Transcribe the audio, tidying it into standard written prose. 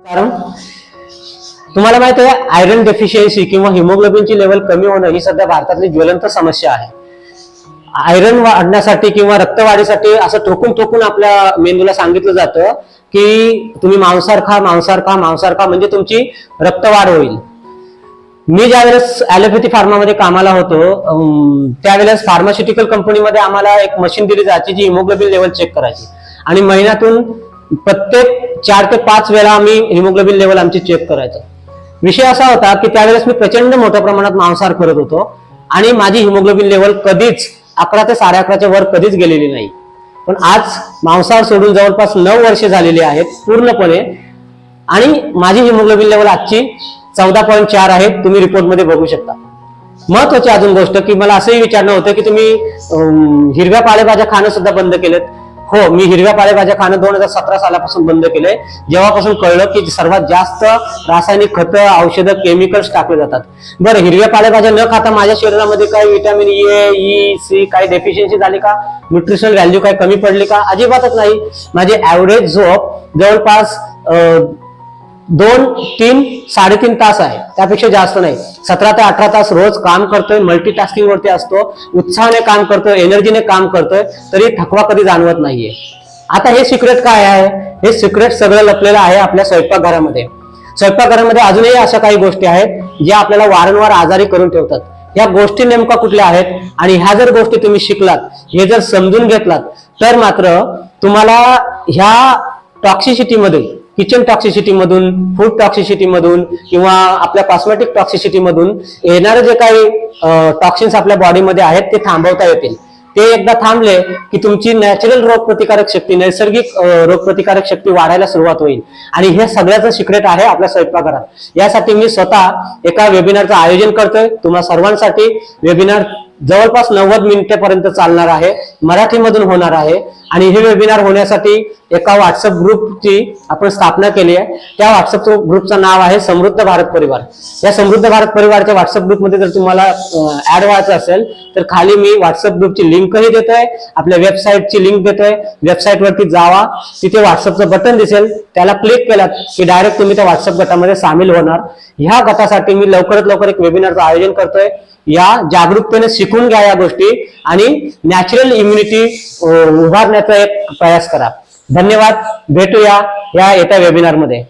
कारण तुम्हाला माहिती आहे आयरन डेफिशियन्सी किंवा हिमोग्लोबिनची लेवल कमी होणं ही सध्या भारतातली ज्वलंत समस्या आहे. आयरन वाढण्यासाठी किंवा रक्तवाढीसाठी असं ठोकून आपल्या मेंदूला सांगितलं जातं की तुम्ही मांसाहार खा, मांसाहार खा, मांसाहार खा, म्हणजे तुमची रक्तवाढ होईल. मी ज्यावेळेस ॲलोपॅथी फार्मामध्ये कामाला होतो त्यावेळेस फार्मास्युटिकल कंपनीमध्ये आम्हाला एक मशीन दिली जायची जी हिमोग्लोबिन लेवल चेक करायची आणि महिन्यातून प्रत्येक 4 ते 5 वेळा आम्ही हिमोग्लोबिन लेवल आमची चेक करायचो. विषय असा होता की त्यावेळेस मी प्रचंड मोठ्या प्रमाणात मांसाहार करत होतो आणि माझी हिमोग्लोबिन लेवल कधीच 11 ते 11.5च्या वर कधीच गेलेली नाही. पण आज मांसाहार सोडून जवळपास 9 वर्षे झालेली आहेत पूर्णपणे आणि माझी हिमोग्लोबिन लेवल आजची 14.4 आहे. तुम्ही रिपोर्टमध्ये बघू शकता. महत्वाची अजून गोष्ट की मला असंही विचारणं होतं की तुम्ही हिरव्या पालेभाज्या खाणं सुद्धा बंद केलेत. हो, मी हिरव्या पालेभाज्या खाणं 2017 सालापासून बंद केलंय, जेव्हापासून कळलं की सर्वात जास्त रासायनिक खतं, औषधं, केमिकल्स टाकले जातात. बरं, हिरव्या पालेभाज्या न खाता माझ्या शरीरामध्ये काही विटॅमिन ए, ई, सी काही डेफिशियन्सी झाली का? न्यूट्रिशनल व्हॅल्यू काही कमी पडली का? अजिबातच नाही. माझी ऍव्हरेज झोप जवळपास 2, 3, 3.5 तास आहे, त्यापेक्षा जास्त नाही. 17 ते 18 तास रोज काम करतोय, मल्टीटास्किंग वरती असतो, उत्साहाने काम करतोय, एनर्जीने काम करतोय, तरी थकवा कधी जाणवत नाहीये. आता हे सिक्रेट काय आहे? हे सिक्रेट सगळं लपलेलं आहे आपल्या स्वयंपाकघरामध्ये. स्वयंपाकघरामध्ये अजूनही अशा काही गोष्टी आहेत ज्या आपल्याला वारंवार आजारी करून ठेवतात. या गोष्टी नेमका कुठल्या आहेत आणि ह्या जर गोष्टी तुम्ही शिकलात, हे जर समजून घेतलात, तर मात्र तुम्हाला ह्या टॉक्सिसिटीमध्ये, किचन टॉक्सिसिटी मधून, फूड टॉक्सिसिटी मधून किंवा आपल्या कॉस्मेटिक टॉक्सिसिटी मधून येणारे जे काही टॉक्सिन्स आपल्या बॉडीमध्ये आहेत ते थांबवता येतील. ते एकदा थांबले की तुमची नॅचरल रोगप्रतिकारक शक्ती, नैसर्गिक रोगप्रतिकारक शक्ती वाढायला सुरुवात होईल. आणि हे सगळ्याचं सिक्रेट आहे आपल्या स्वयंपाकघरात. यासाठी मी स्वतः एका वेबिनारचं आयोजन करतोय तुम्हा सर्वांसाठी. वेबिनार जवळपास 90 मिनिटांपर्यंत चालणार आहे, मराठीमधून होणार आहे. आणि हे वेबिनार होण्यासाठी एका व्हॉट्सअप ग्रुपची आपण स्थापना केली आहे. त्या व्हॉट्सअप ग्रुपचं नाव आहे समृद्ध भारत परिवार. या समृद्ध भारत परिवारच्या व्हॉट्सअप ग्रुपमध्ये जर तुम्हाला ऍड व्हायचं असेल तर खाली मी व्हॉट्सअप ग्रुपची लिंकही देतोय, आपल्या वेबसाईटची लिंक देतोय. वेबसाईटवरती जावा, तिथे व्हॉट्सअपचं बटन दिसेल, त्याला क्लिक केलात की डायरेक्ट तुम्ही त्या व्हॉट्सअप गटामध्ये सामील होणार. ह्या गटासाठी मी लवकरात लवकर एक वेबिनारचं आयोजन करतोय. या जागरूकतेने शिकून घ्या या गोष्टी आणि नॅचरल इम्युनिटी उभारण्याचा एक प्रयास करा. धन्यवाद. भेटूया या येत्या वेबिनारमध्ये.